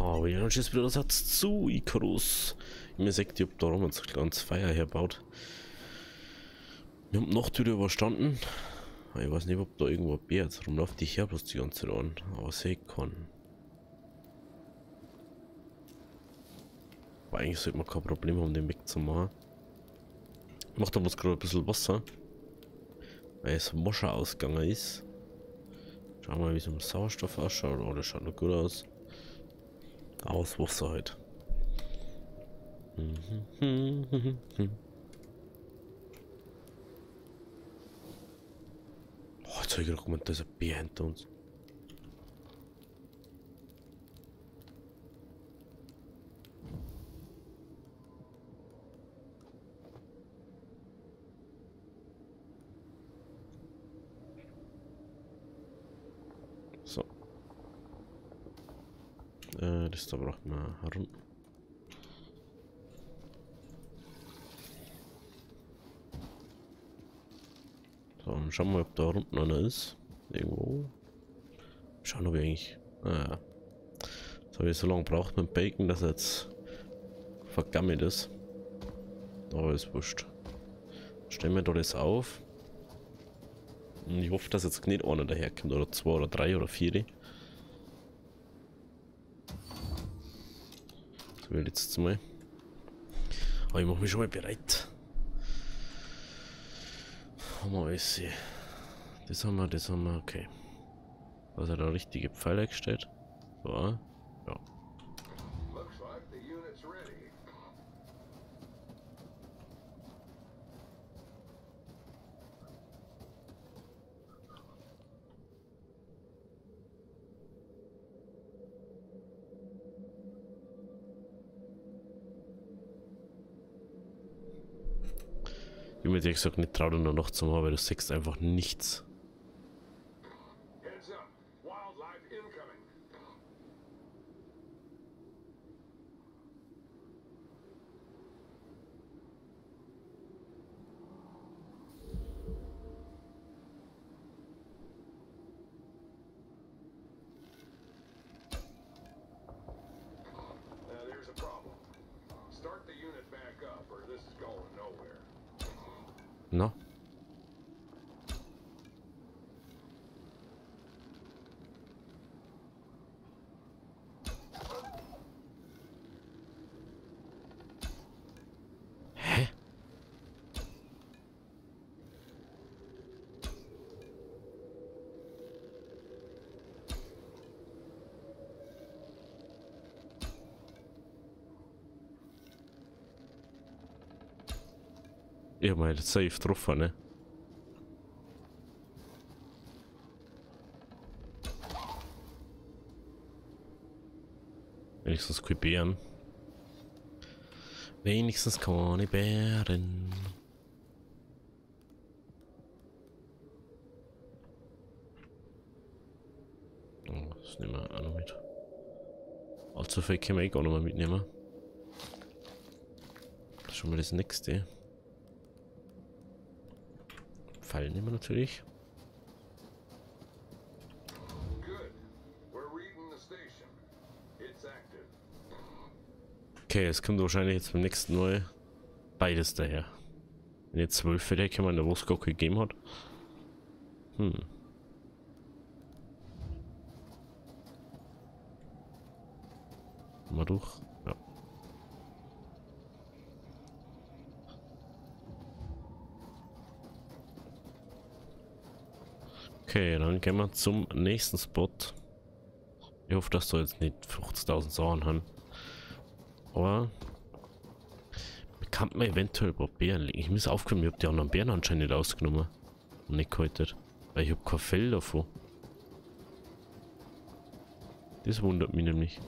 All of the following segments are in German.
Oh, ja, und jetzt wieder der Satz zu, Icarus. Ich mir sagt, ich hab da rum ein kleines Feuer herbaut. Wir haben die Nacht wieder überstanden. Ich weiß nicht, ob da irgendwo ein Bär jetzt rumläuft, die her bloß die ganze Zeit an. Aber sehe ich kann. Aber eigentlich sollte man kein Problem haben, den wegzumachen. Macht aber gerade ein bisschen Wasser. Weil es Wasser ausgegangen ist. Schauen wir mal, wie es mit Sauerstoff ausschaut. Oh, das schaut noch gut aus. Aus Wasser halt. Oh, jetzt habe ich gerade gemeint, da ist ein Bär hinter uns. So. Das da braucht man herum. So, und schauen wir mal, ob da unten einer ist. Irgendwo. Schauen, ob ich eigentlich. Ah. Jetzt habe ich so lange gebraucht mit dem Bacon, dass er jetzt vergammelt ist. Aber ist wurscht. Stellen wir da das auf. Und ich hoffe, dass jetzt nicht einer daherkommt. Oder 2 oder 3 oder 4. So wie letztes Mal. Aber ich mache mich schon mal bereit. Haben wir alles. Das haben wir, okay. Da hat er richtige Pfeile gestellt. So, ja. Ich habe mir gesagt nicht traut, in der Nacht zu machen, weil du siehst einfach nichts. Na? Hä? Ich hab mal safe getroffen, ne? Wenigstens keine Bären. Wenigstens keine Bären. Oh, das nehmen wir auch noch mit. Allzu viel können wir gar noch mal mitnehmen. Das ist schon mal das nächste. Pfeil nehmen wir natürlich. Okay, es kommt wahrscheinlich jetzt beim nächsten Mal beides daher. Wenn jetzt 12 Fälle kann man in der Wurstgocke gegeben hat. Mal durch. Ja. Okay, dann gehen wir zum nächsten Spot. Ich hoffe, dass da jetzt nicht 50.000 Sauern haben. Aber kann man eventuell über Bären legen. Ich muss aufkommen, ich habe die anderen Bären anscheinend nicht ausgenommen und nicht gehalten. Weil ich habe kein Fell davon. Das wundert mich nämlich.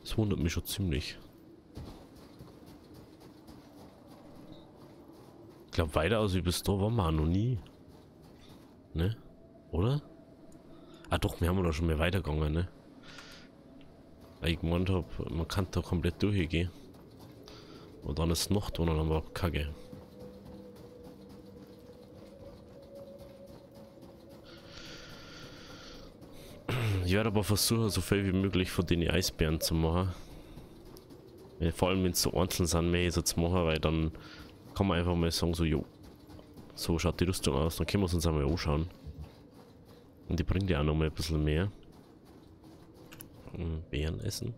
Das wundert mich schon ziemlich. Ich glaube, weiter aus wie bis da waren wir noch nie. Ne? Oder? Ah doch, wir haben da schon mehr weitergegangen, ne? Weil ich gemeint habe, man kann da komplett durchgehen. Und dann ist noch da und dann war Kacke. Ich werde aber versuchen, so viel wie möglich von den Eisbären zu machen. Vor allem, wenn es so einzeln sind, mehr so zu machen, weil dann kann man einfach mal sagen, so, jo, so schaut die Rüstung aus, dann können wir es uns einmal anschauen. Und die bringt ja auch noch mal ein bisschen mehr. Beeren essen.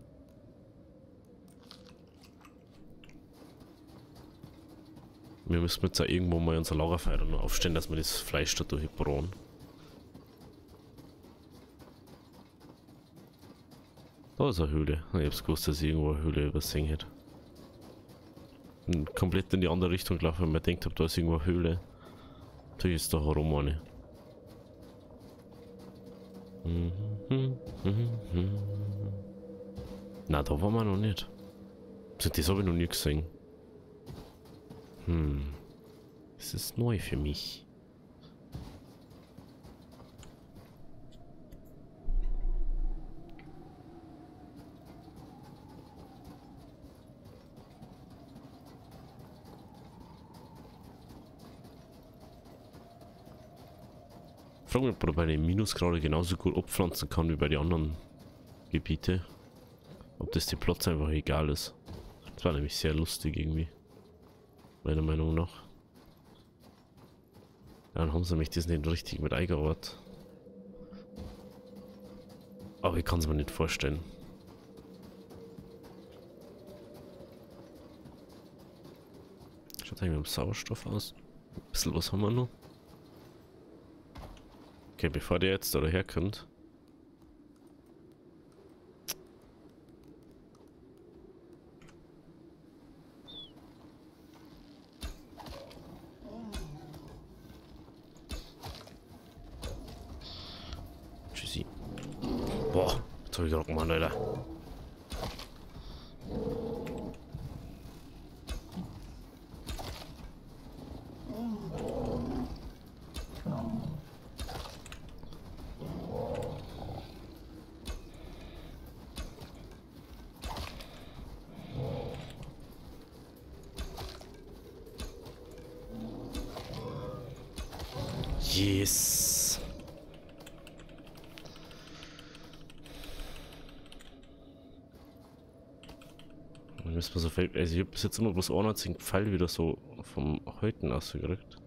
Wir müssen jetzt auch irgendwo mal unser Lagerfeuer noch aufstellen, dass wir das Fleisch da durchbraten. Da ist eine Höhle. Ich hab's gewusst, dass ich irgendwo eine Höhle übersehen hätte. Bin komplett in die andere Richtung gelaufen, weil ich mir gedacht habe, da ist irgendwo eine Höhle. Natürlich ist da herum eine. Na, da waren wir noch nicht. Das habe ich noch nie gesehen. Das ist neu für mich. Ich frage mich, ob man bei den Minusgrade genauso gut abpflanzen kann wie bei den anderen Gebieten. Ob das dem Platz einfach egal ist. Das war nämlich sehr lustig irgendwie. Meiner Meinung nach. Dann haben sie mich das nicht richtig mit eingearbeitet. Aber ich kann es mir nicht vorstellen. Schaut eigentlich mit dem Sauerstoff aus. Ein bisschen was haben wir noch. Okay, bevor der jetzt da herkommt. Tschüssi. Boah, jetzt hab ich gerade gemacht, Alter. Yes. Dann müssen wir so viel. Also ich habe bis jetzt immer bloß 110 Pfeil wieder so vom Häuten ausgekriegt.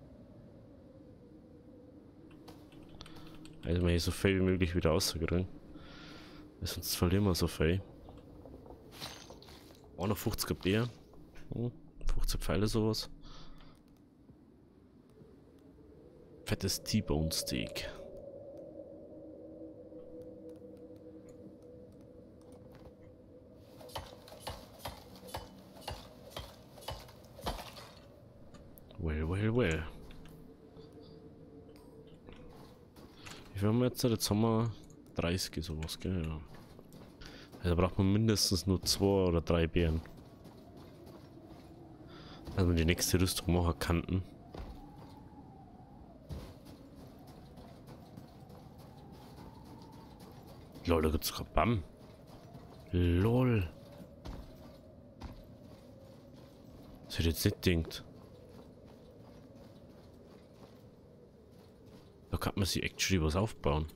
Also mal hier so viel wie möglich wieder auszukriegen. Sonst verlieren wir so viel. 51er Bär. 15 Pfeile sowas. Fettes T-Bone Steak. Well, well, well. Wie viel haben wir jetzt? Jetzt haben wir 30 sowas, gell? Ja. Also braucht man mindestens nur 2 oder 3 Beeren. Also die nächste Rüstung machen könnten. Lol, da gibt's gerade Bam. Lol. Das hätte ich jetzt nicht gedacht. Da kann man sich actually was aufbauen.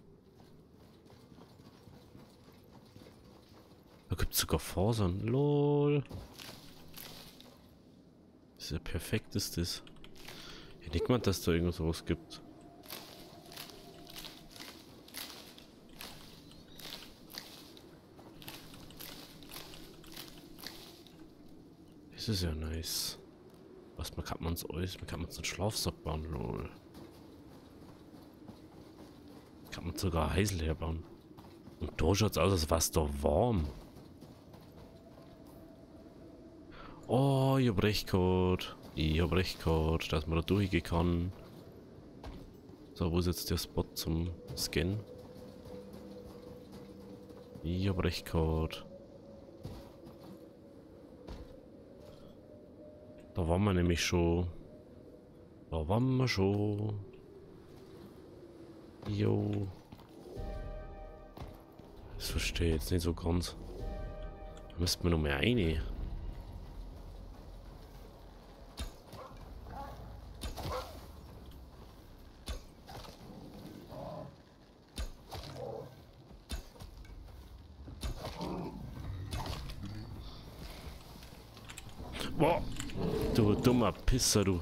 Da gibt es sogar Fasern. Lol. Das ist ja perfekt, ist das. Ich hätte nicht gemeint, dass da irgendwas sowas gibt. Das ist ja nice. Was, man kann man's alles, man kann man's einen Schlafsack bauen, lol. Kann man sogar Heisel herbauen. Und da schaut's aus, als wär's da warm. Oh, ich hab recht gehabt. Ich hab recht gehabt, dass man da durchgehen kann. So, wo ist jetzt der Spot zum Scannen? Ich hab recht gehabt. Da waren wir nämlich schon. Da waren wir schon. Jo. Das verstehe ich jetzt nicht so ganz. Da müssten wir noch mehr rein. Boah, du dummer Pisser, du.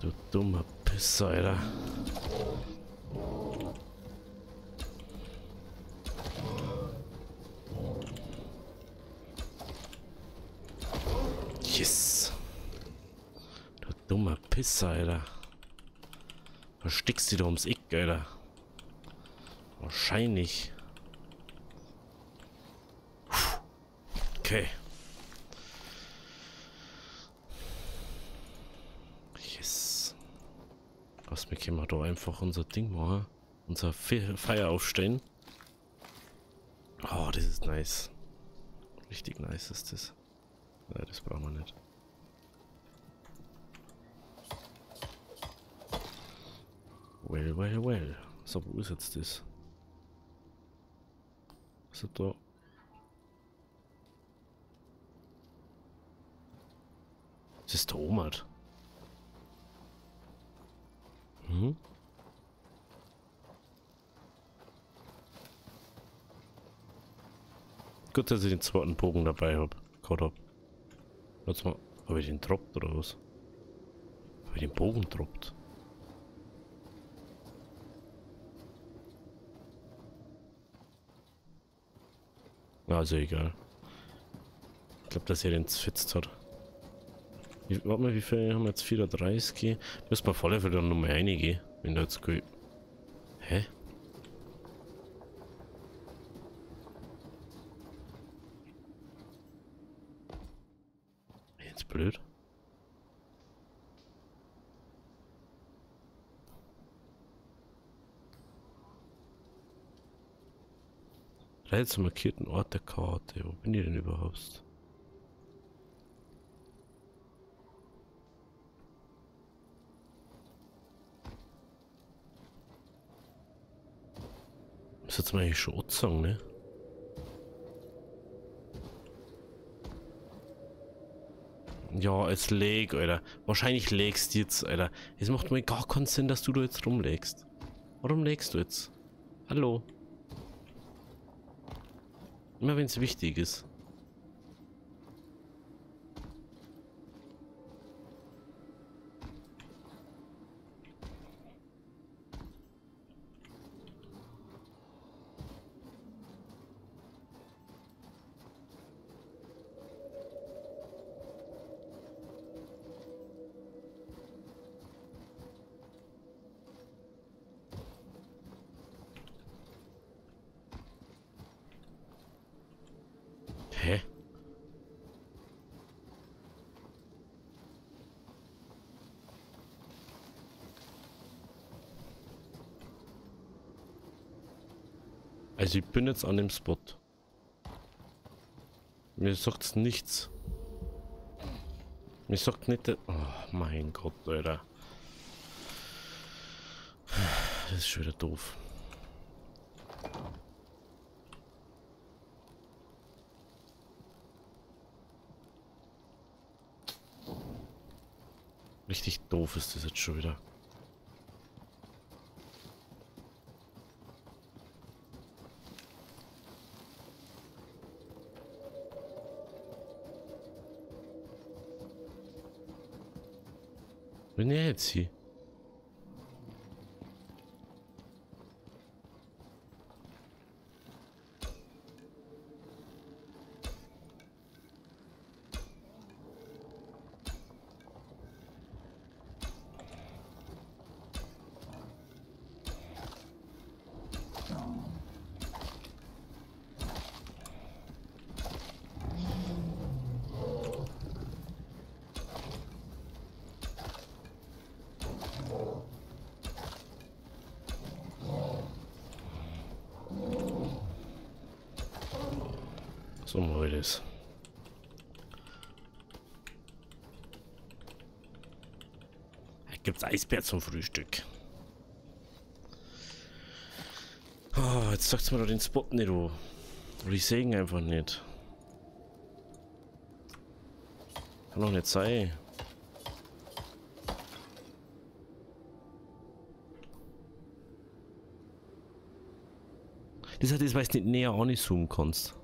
Du dummer Pisser, Alter. Yes. Du dummer Pisser, Alter. Verstickst dich da ums Eck, Alter. Wahrscheinlich. Okay. Yes. Was, wir können da einfach unser Ding machen. Unser Feier aufstellen. Oh, das ist nice. Richtig nice ist das. Nein, das brauchen wir nicht. Well, well, well. So, wo ist jetzt das? Was ist da? Das ist der Omat. Hm? Gut, dass ich den zweiten Bogen dabei habe. Warte mal, habe ich den droppt oder was? Habe ich den Bogen droppt? Also egal. Ich glaube, dass er den zfitzt hat. Warte mal, wie viel haben wir jetzt? 34? Müssen wir voll wieder Nummer einige, wenn da jetzt geht. Hä? Jetzt blöd. Leider zum markierten Ort der Karte. Wo bin ich denn überhaupt? Das ist jetzt mal eigentlich schon Utzang, ne? Ja, als Leg, Alter. Wahrscheinlich legst du jetzt, Alter. Es macht mir gar keinen Sinn, dass du da jetzt rumlegst. Warum legst du jetzt? Hallo? Immer wenn es wichtig ist. Hä? Also ich bin jetzt an dem Spot. Mir sagt's nichts. Mir sagt nicht... Oh mein Gott, Alter. Das ist schon wieder doof. Richtig doof ist das jetzt schon wieder. Bin er jetzt hier? So machen wir das. Gibt's Eisbär zum Frühstück? Oh, jetzt sagt's mir doch den Spot nicht, du. Aber die sägen einfach nicht. Kann doch nicht sein. Das hat das, weil du nicht näher anzoomen kannst.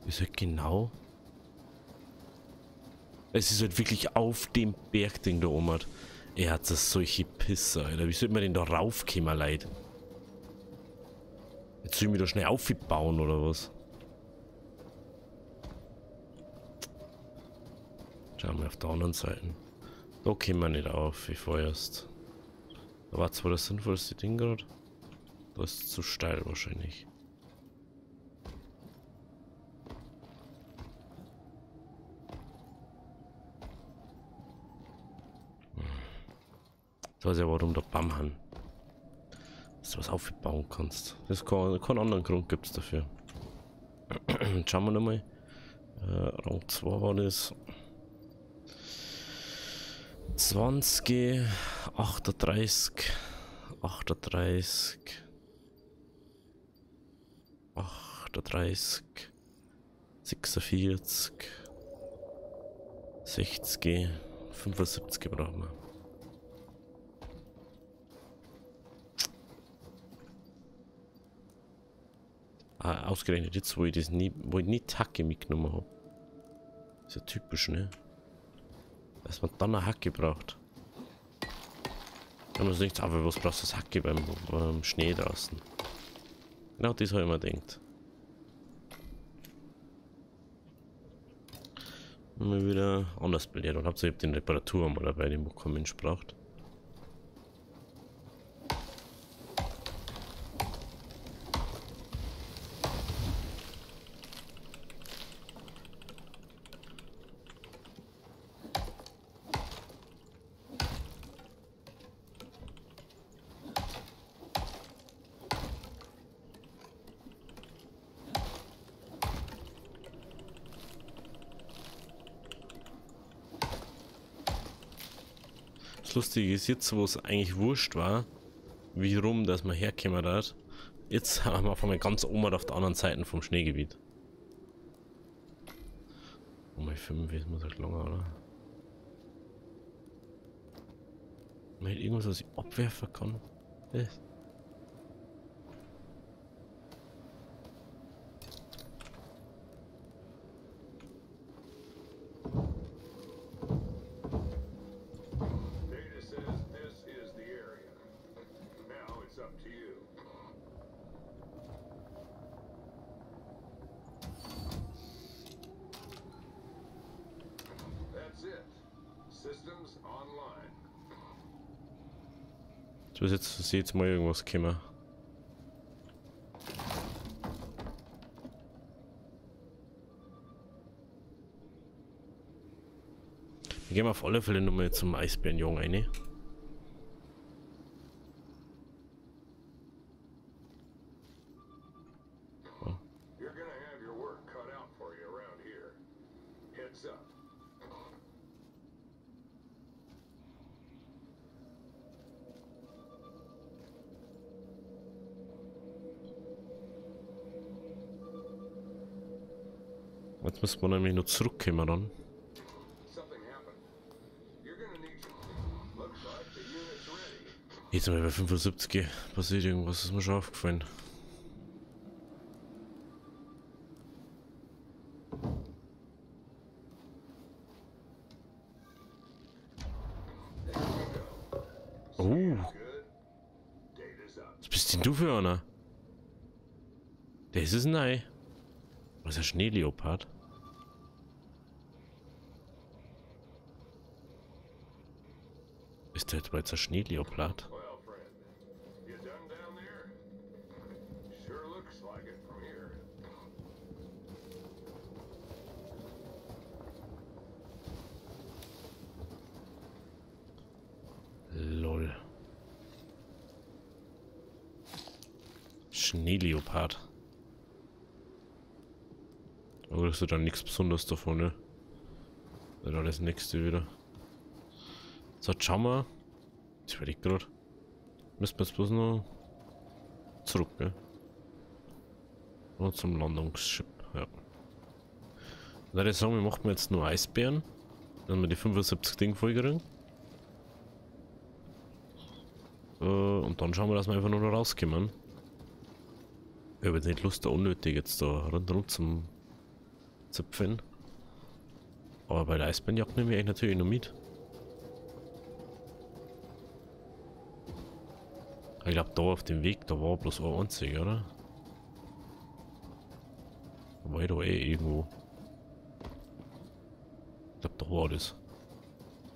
Ist halt genau. Es ist halt wirklich auf dem Bergding da oben. Er hat das solche Pisser, Alter. Wie soll man denn da raufkommen, Leute? Jetzt soll ich mich da schnell aufbauen oder was? Schauen wir auf der anderen Seite. Da kommen wir nicht auf, wie vorerst. Da war zwar das sinnvollste Ding gerade. Da ist es zu steil wahrscheinlich. Ich weiß ja, warum der Bamhan. Dass du was aufbauen kannst. Das keinen anderen Grund gibt es dafür. Schauen wir nochmal. Rang 2 war das. 20, 38, 38, 38, 46, 60, 75 brauchen wir. Ausgerechnet jetzt, wo ich das nie, wo ich nie Hacke mitgenommen habe. Ist ja typisch, ne? Dass man dann eine Hacke braucht. Wenn man sich nicht, aber was brauchst du das Hacke beim Schnee draußen? Genau das habe ich mir gedacht. Mal wieder anders belehrt und hauptsächlich den Reparatur mal dabei, den kein Mensch braucht. Lustig ist jetzt, wo es eigentlich wurscht war, wie rum, dass man herkommen hat. Jetzt haben wir auf einmal ganz oben auf der anderen Seite vom Schneegebiet. Oh mein 5 ist muss halt länger, oder? Man hat irgendwas, was ich abwerfen kann. Das. Ich weiß jetzt, jetzt mal irgendwas kommen. Wir gehen auf alle Fälle nochmal zum Eisbärenjungen rein. Jetzt müssen wir nämlich noch zurückkommen dann. Jetzt sind wir bei 75. Passiert irgendwas, ist mir schon aufgefallen. Oh. Was bist denn du für einer? Das ist neu. Was ist ein Schneeleopard? Ist der jetzt ein Schneeleopard? Lol. Schneeleopard. Aber das ist dann nichts Besonderes davon, ne? Das ist alles nächste wieder. So, jetzt schauen wir. Ich überlege gerade. Müssen wir jetzt bloß noch zurück, gell? Und zum Landungsschiff, ja. Dann würde ich sagen, wir machen jetzt nur Eisbären. Dann haben wir die 75 Ding vollkriegen. Und dann schauen wir, dass wir einfach nur noch rauskommen. Ich habe jetzt nicht Lust, da unnötig jetzt da rundherum zum Zupfen. Aber bei der Eisbärenjagd nehmen wir eigentlich natürlich noch mit. Ich glaube, da auf dem Weg, da war bloß ein einziger, oder? Da war ich da eh irgendwo. Ich glaube, da war das.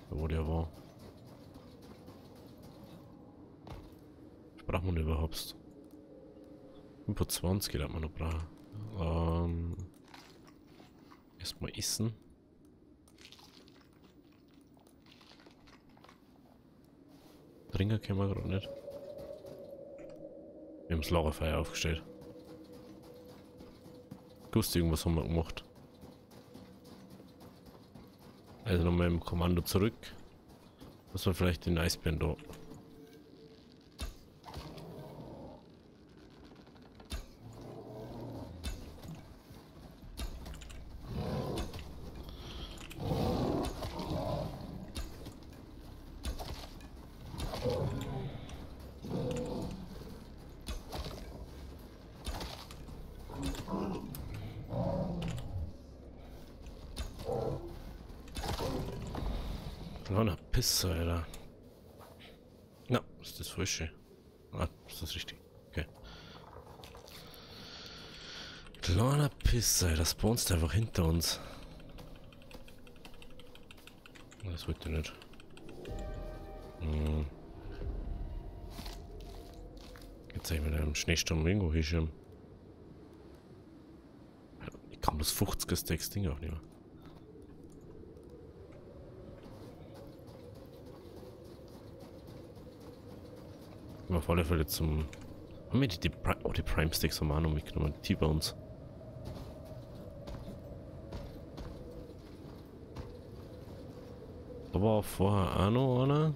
Da wo der war. Was braucht man überhaupt? 25 hat man noch brauchen. Erstmal essen. Trinker können wir gerade nicht. Wir haben das Lagerfeuer aufgestellt. Gewusst, irgendwas haben wir gemacht. Also nochmal im Kommando zurück. Muss man vielleicht den Eisbären da. Kleiner Pisser, Alter. Na, ist das Frische? Ah, ist das richtig? Okay. Kleiner Pisser, das spawnst einfach hinter uns. Das wird ja nicht. Jetzt eigentlich mit einem Schneesturm irgendwo hinschirmen. Ich kann das 50er Stacks Ding auch nicht mehr. Auf alle Fälle zum. Haben wir die Prime Sticks haben wir auch noch mitgenommen, die bei uns. Da war vorher auch noch einer.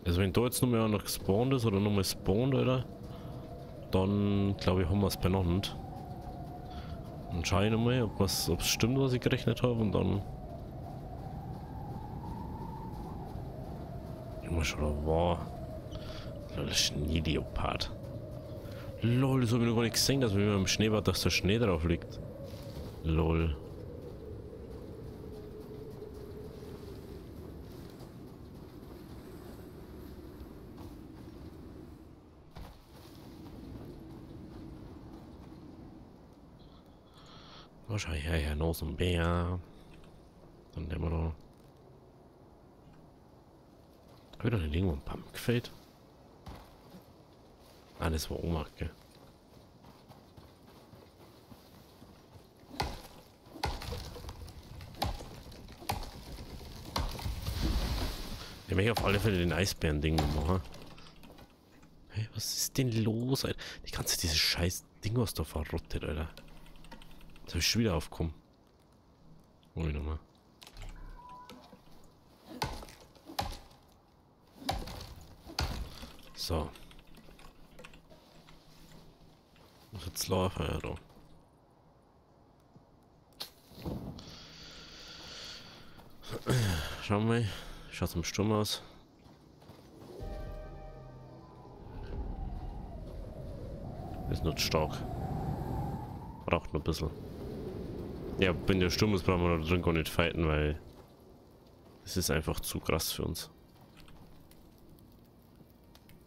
Also wenn da jetzt noch mal einer gespawnt ist oder nochmal spawnt, Alter, dann glaube ich haben wir es benannt. Dann schaue ich nochmal, ob es stimmt, was ich gerechnet habe, und dann. Immer schon da war. Das ist ein Leopard. Lol, das habe ich noch gar nicht gesehen, dass wenn man im Schnee war, dass der Schnee drauf liegt. Lol. Oh, schau her, noch so ein Bär. Dann nehmen wir noch. Hab ich doch nicht irgendwo ein Pump gefällt? Ah, das war Oma, gell? Ich möchte auf alle Fälle den Eisbären-Ding machen. Hey, was ist denn los, Alter? Die ganze dieses scheiß Ding, was da verrottet, Alter. Jetzt habe ich schon wieder aufgekommen. Hol ich nochmal. So. Was jetzt laufen, ja, da. Schauen wir mal. Schaut im Sturm aus. Ist nicht stark. Braucht noch ein bisschen. Ja, wenn der Sturm ist, brauchen wir da drin gar nicht fighten, weil es ist einfach zu krass für uns.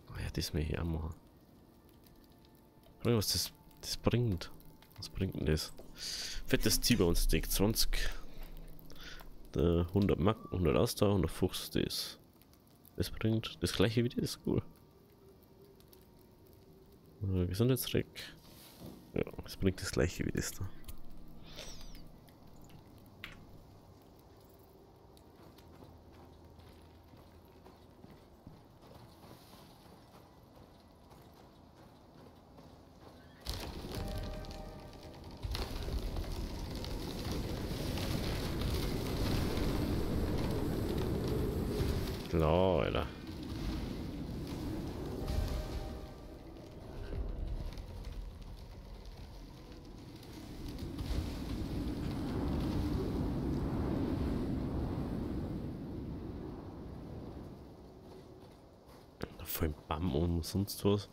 Oh ja, das mir hier auch machen. Was das bringt. Was bringt denn das? Fettes T-Bone-Steak, 20. 100 Mark, 100 Ausdauer, 150 das. Das bringt das gleiche wie das, cool. Gesundheitscheck. Ja, das bringt das gleiche wie das da. Klar, Alter. Voll Bam und sonst was.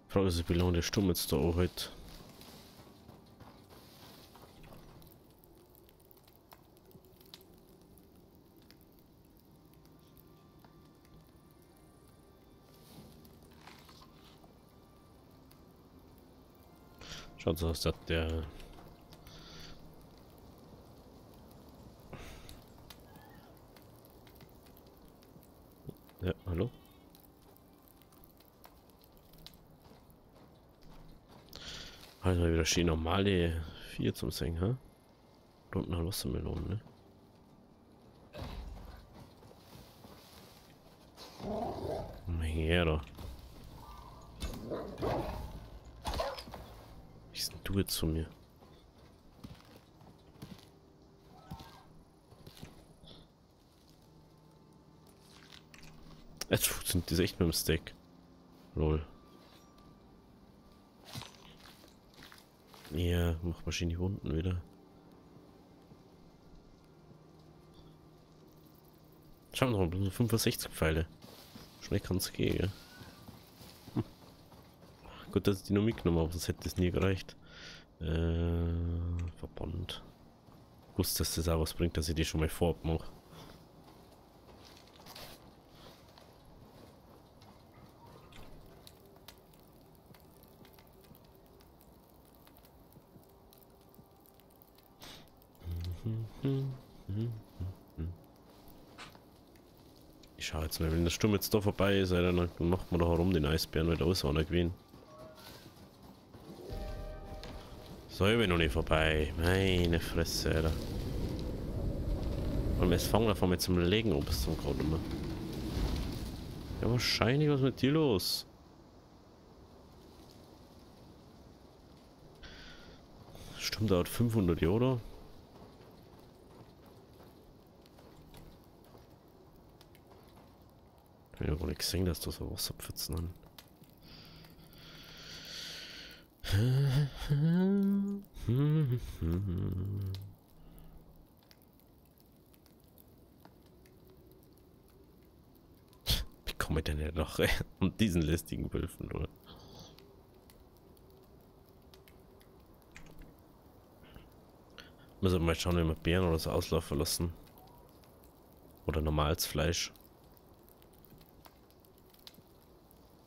Frage ist, wie lange der Sturm jetzt da auch halt. Schaut so aus, dass der. Ja, hallo? Also wieder schön normale 4 zum Singen, hä? Da unten noch Wassermelonen, ne? Mein Herr. Wie bist denn du jetzt zu mir? Jetzt funktioniert das echt mit dem Stack. Lol. Ja, macht wahrscheinlich unten wieder. Schau noch, 65 Pfeile. Schnell kann es gehen, gell? Hm. Gut, dass ich die noch mitgenommen habe, sonst hätte es nie gereicht. Verband. Ich wusste, dass das auch was bringt, dass ich die schon mal vorab mache. Ich schau jetzt mal, wenn der Sturm jetzt da vorbei ist, dann macht man doch herum den Eisbären, weil da ist einer gewesen. So, ich bin noch nicht vorbei. Meine Fresse, Alter. Und jetzt fangen wir von mir zum Legen ob es zum gerade immer. Ja, wahrscheinlich, was mit dir los? Sturm dauert 500 Jahre. Ich habe gar nicht gesehen, dass da so Wasserpfützen haben. Wie komme ich denn hier noch und diesen lästigen Wölfen, oder? Müssen wir mal schauen, wenn wir Beeren oder so auslaufen lassen. Oder normales Fleisch.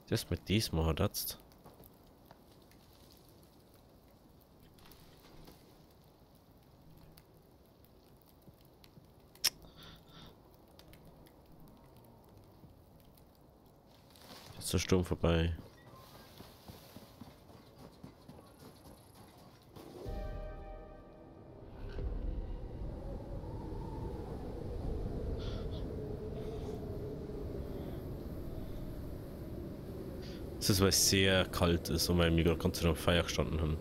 Das mit diesmal hat jetzt. Jetzt ist der Sturm vorbei. Es ist, weil es sehr kalt ist und weil wir gerade ganz am Feuer gestanden haben.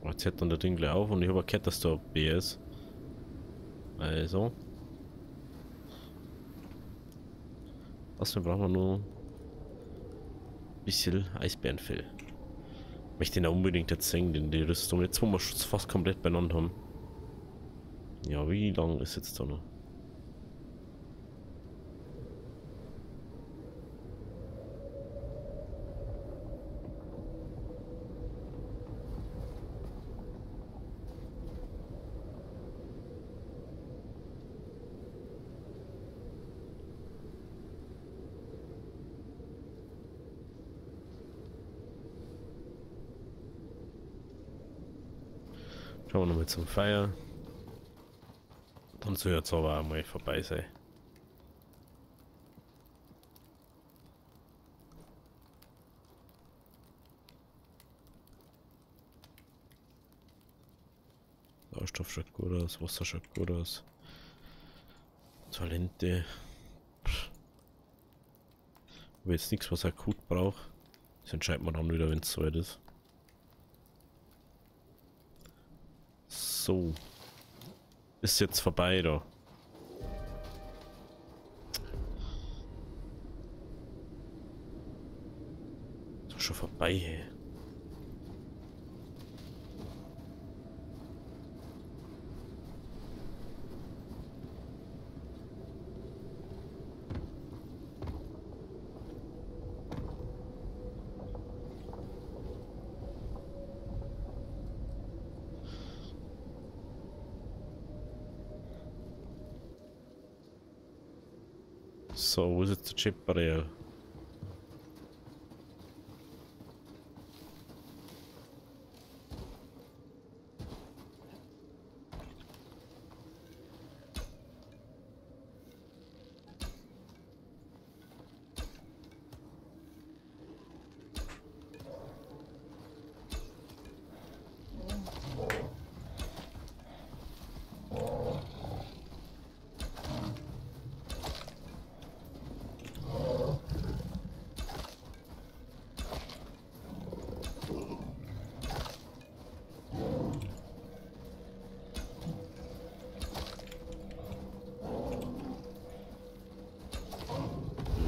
Jetzt hört dann der Ding gleich auf und ich habe gehört, dass da B ist. Also. Was brauchen wir nur? Ein bisschen Eisbärenfell. Ich möchte den auch unbedingt jetzt sehen, denn die Rüstung jetzt, wo wir schon fast komplett beieinander haben. Ja, wie lang ist jetzt da noch? Schauen wir nochmal zum Feier. Dann soll jetzt aber auch mal vorbei sein. Sauerstoff schaut gut aus, Wasser schaut gut aus. Talente. Aber jetzt nichts, was akut braucht. Das entscheidet man dann wieder, wenn es soweit ist. So. Ist jetzt vorbei da. Ist doch schon vorbei, hey. So, wo ist jetzt der Chip-Barriere?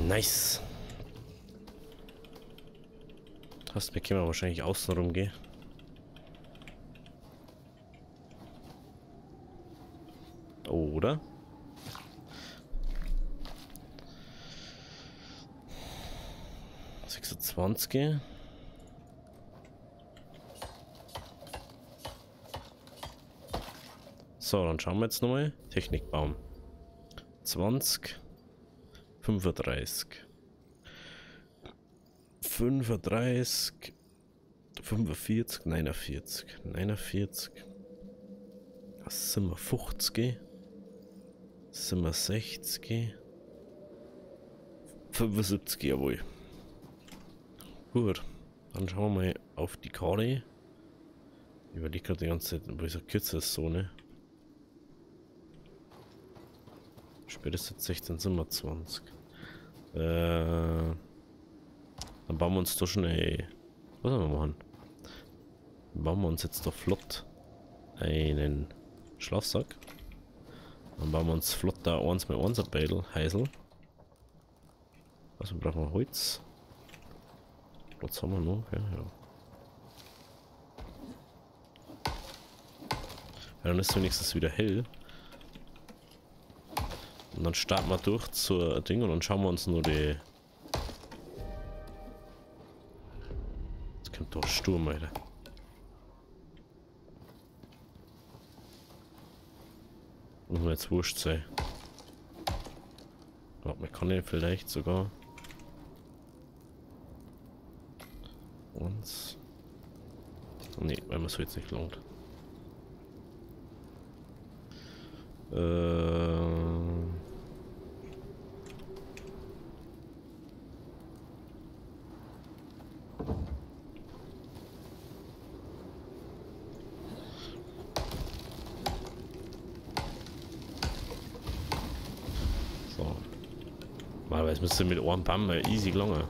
Nice. Das bekämen wir wahrscheinlich außen rum gehen. Oder? $26. So, dann schauen wir jetzt nochmal. Technikbaum. 20. 35. 35. 45. 49. 49. Was sind wir? 50. Sind wir 60. 75, jawohl. Gut. Dann schauen wir mal auf die Karte. Ich überlege gerade die ganze Zeit, wo ist kürzer ist so, ne? Spätestens 16 sind wir 20. Dann bauen wir uns doch schnell. Was sollen wir machen? Dann bauen wir uns jetzt doch flott einen Schlafsack. Dann bauen wir uns flott da 1x1 ein Bädel, Heisel. Also brauchen wir Holz. Platz haben wir noch, ja. Ja, dann ist wenigstens wieder hell. Und dann starten wir durch zur Ding und dann schauen wir uns nur die. Jetzt kommt doch Sturm, Alter. Muss mir jetzt wurscht sein. Ja, man kann den vielleicht sogar. Uns. Nee, weil man so jetzt nicht lohnt. So. Mal, weil es müsste mit einem Bam easy lange.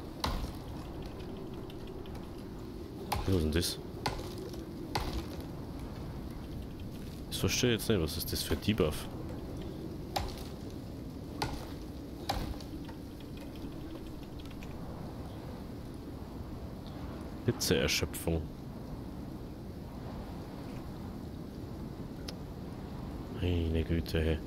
Was ist denn das? Ich verstehe jetzt nicht, was ist das für ein Debuff? Hitzeerschöpfung. Meine Güte, hey.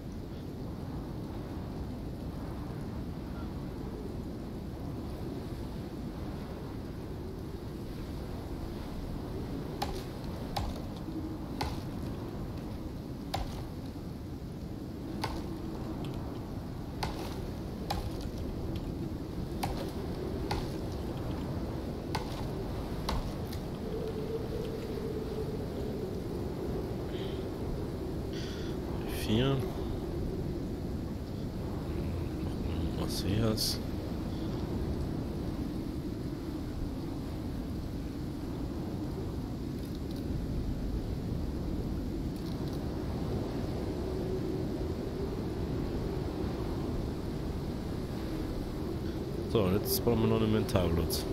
Hier. Was ist? So, und jetzt brauchen wir noch einen Mentalplatz.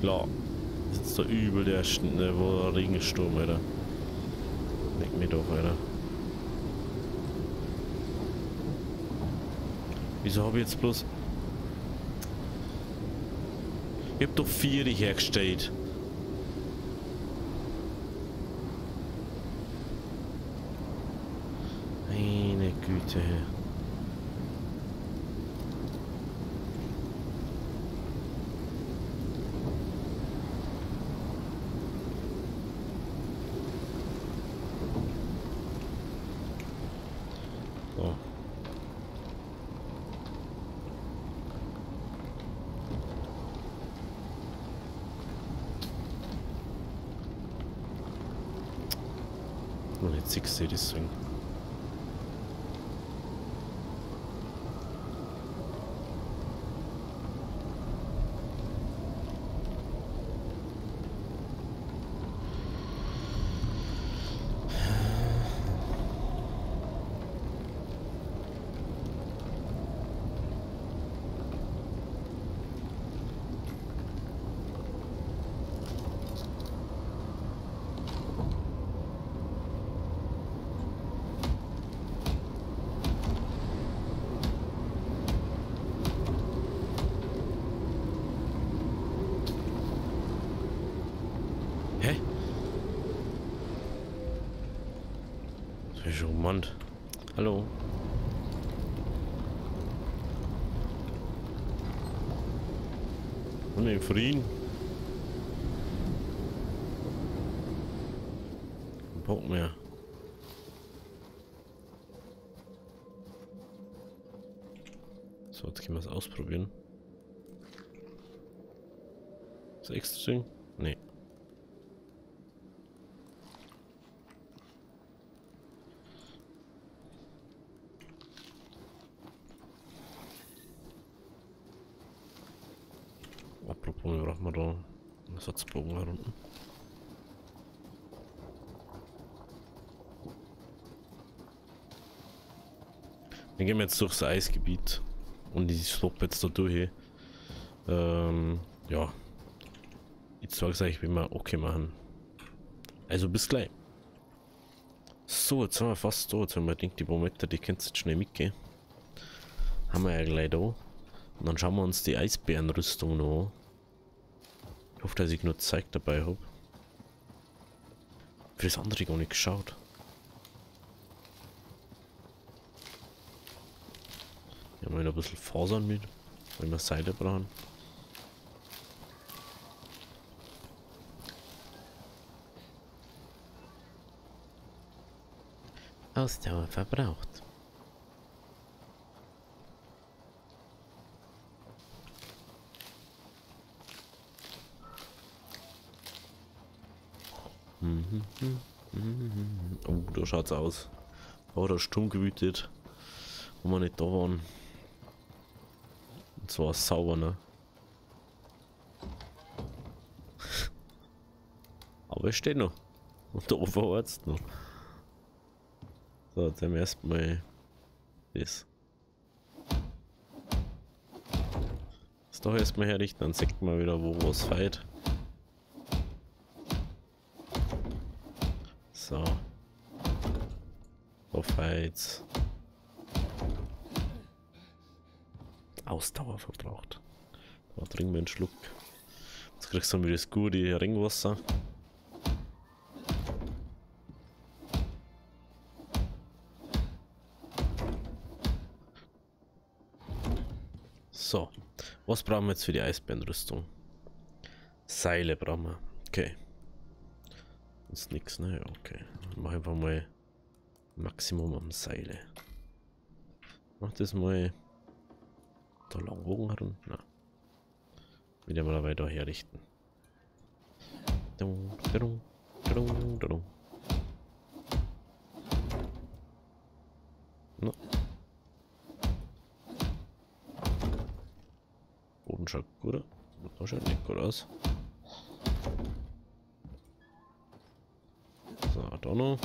Klar. Das ist so übel der wo Regensturm, Alter. Leck mich doch, Alter. Wieso habe ich jetzt bloß... Ich hab doch 4 hergestellt. Meine Güte. So. Und jetzt siehst du das Ding. Hä? Das ist schon Mann. Hallo. Und den Frieden. Ein Punkt mehr. So, jetzt können wir es ausprobieren. Das extra Ding? Nee. Apropos, wir brauchen da einen Ersatzbogen da unten. Dann gehen wir jetzt durchs Eisgebiet und ich stoppe jetzt da durch. Ja. Jetzt sage ich euch, wie wir okay machen. Also bis gleich. So, jetzt sind wir fast da. Jetzt haben wir gedacht, die Bomette, die könnt ihr jetzt schnell mitgehen. Haben wir ja gleich da. Und dann schauen wir uns die Eisbärenrüstung noch an. Ich hoffe, dass ich nur Zeug dabei habe. Für das andere gar nicht geschaut. Hier haben wir noch ein bisschen Fasern mit, weil wir Seile brauchen. Ausdauer verbraucht. Oh, da schaut's aus. Oh, da ist Sturm gewütet, wo wir nicht da waren. Und zwar sauber, ne? Aber es steht noch. Und da oben wart's noch. So, jetzt haben wir erstmal das. Das doch erstmal herrichten, dann sieht man wieder, wo was feiert. So. So feiert's. Ausdauer verbraucht. Da trinken wir einen Schluck. Jetzt kriegst du dann wieder das gute Ringwasser. So, was brauchen wir jetzt für die Eisbärenrüstung? Seile brauchen wir. Okay. Ist nix, ne? Okay. Dann mach einfach mal Maximum am Seile. Mach das mal da lang oben herum. Na. Wieder mal weiter herrichten. Dum, dum, dum, dum. No. Boden schaut gut. Das schaut nicht gut aus. So, da noch.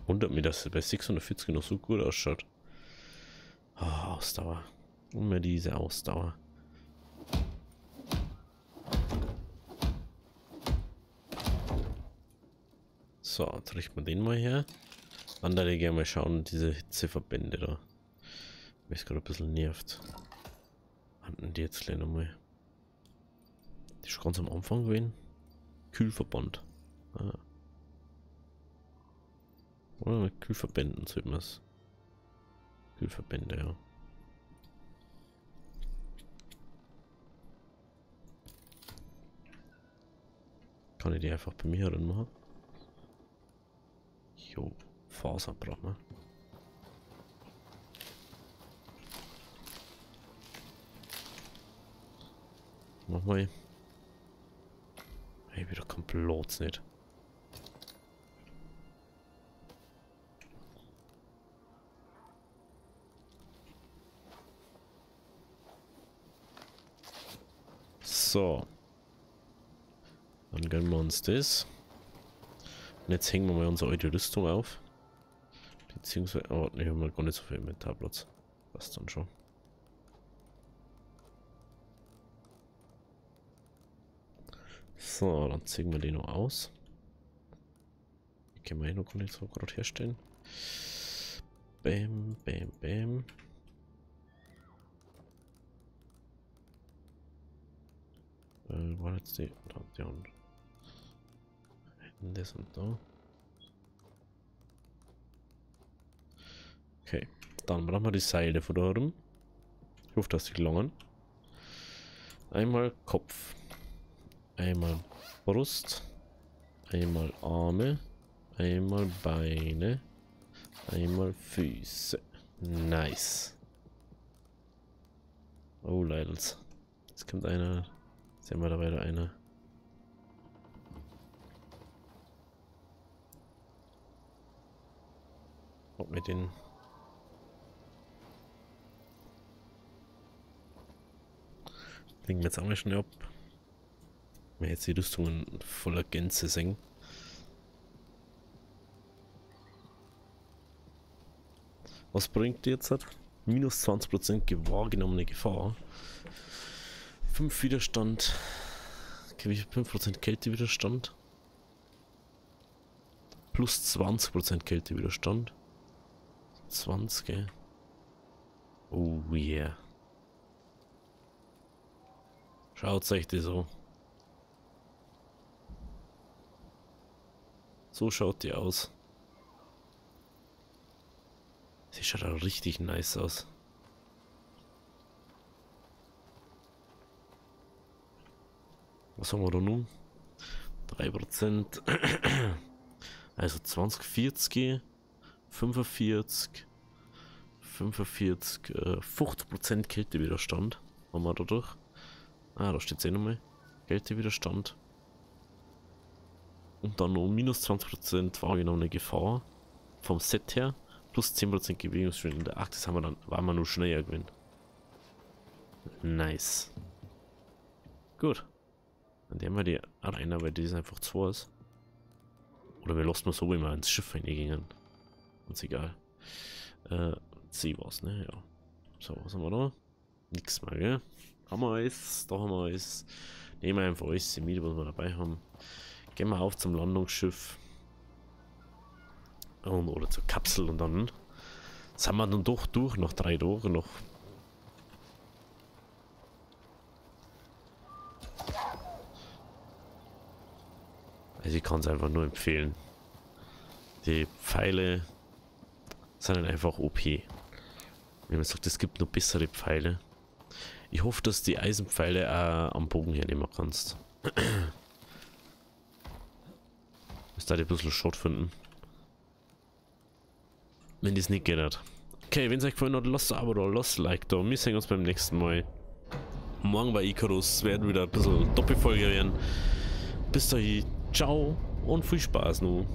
Wundert mich, dass es bei 640 noch so gut ausschaut. Oh, Ausdauer. Immer diese Ausdauer. So, jetzt richten wir den mal her. Dann würde ich gerne mal schauen, diese Hitzeverbände da. Weil es gerade ein bisschen nervt. Hatten die jetzt gleich nochmal. Die ist schon ganz am Anfang gewesen. Kühlverband. Ah. Oder mit Kühlverbänden sieht man es. Kühlverbände, ja. Kann ich die einfach bei mir drin machen? Jo, Faser brauchen wir. Mach mal. Hey, wieder komplett nicht. So. Dann gönnen wir uns das. Und jetzt hängen wir mal unsere alte Rüstung auf. Beziehungsweise, oh ne, haben wir gar nicht so viel Inventarplatz. Passt dann schon. So, dann ziehen wir den noch aus. Die können wir eh noch gar nicht so gerade herstellen. Bam, bam, bam. War jetzt die? Da, die und. Das und da. Okay, dann brauchen wir die Seile von da oben. Ich hoffe, dass die langen. Einmal Kopf. Einmal Brust. Einmal Arme. Einmal Beine. Einmal Füße. Nice. Oh, Leidels. Jetzt kommt einer. Sehen wir da weiter einer. Ob wir den. Legen wir jetzt auch mal schnell ab. Wir jetzt die Rüstungen voller Gänze sehen. Was bringt die jetzt? Minus 20% wahrgenommene Gefahr. 5 Widerstand. Okay, wie viel? 5% Kältewiderstand. Plus 20% Kältewiderstand. 20. Oh yeah. Schaut euch das so. So schaut die aus. Sie schaut auch richtig nice aus. Was haben wir da nun? 3%. Also 20, 40, 45, 45, 50% Kältewiderstand haben wir dadurch. Ah, da steht es eh nochmal. Kältewiderstand. Und dann noch minus 20% wahrgenommene Gefahr vom Set her. Plus 10% Bewegungsgeschwindigkeit. Ach, das haben wir dann, waren wir nur schneller gewinnen. Nice. Gut. Dann nehmen wir die Arena, weil die ist einfach zu was. Oder wir lassen mal so immer ins Schiff reingehen. Uns egal. C war's, ne? Ja. So, was haben wir da? Nix mehr, gell? Haben wir alles, da haben wir alles. Nehmen wir einfach alles mit, was wir dabei haben. Gehen wir auf zum Landungsschiff. Oder zur Kapsel und dann sind wir dann doch durch, nach 3 Tagen noch. Also ich kann es einfach nur empfehlen. Die Pfeile sind halt einfach OP. Wenn man sagt, es gibt noch bessere Pfeile. Ich hoffe, dass die Eisenpfeile auch am Bogen hernehmen kannst. Muss da ein bisschen Shot finden. Wenn das nicht geht. Okay, wenn es euch gefallen hat, lasst ein Abo da, lasst ein Like da. Wir sehen uns beim nächsten Mal. Morgen bei Icarus werden wieder ein bisschen Doppelfolge werden. Bis dahin, ciao und viel Spaß noch.